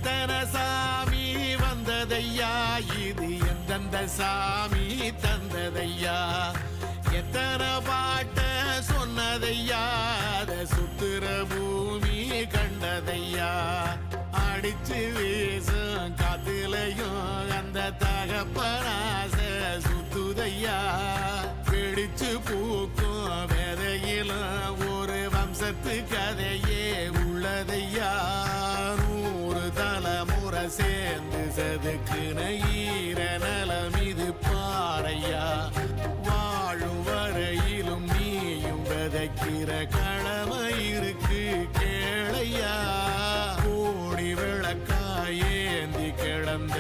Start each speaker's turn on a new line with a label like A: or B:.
A: எத்தனை சாமி வந்ததையா, இது எந்தெந்த சாமி தந்ததையா, எத்தனை பாட்ட சொன்னதையா, அத சுத்துற பூமி கண்டதையா, அடிச்சு வீசும் காத்துலையும் அந்த தகப்பனாச சுத்துதையா, பிடிச்சு பூக்கும் வேதையிலும் ஒரு வம்சத்து கதையே உள்ளதையா, 100 தலைமுறை சேர்ந்து செதுக்குன ஈர நலம் இது பாறையா, வாழும் வரையிலும் நீயும் விதைக்கிற கடமை இருக்கு கேளையா, கோடி விளக்காயேந்தி கிடந்த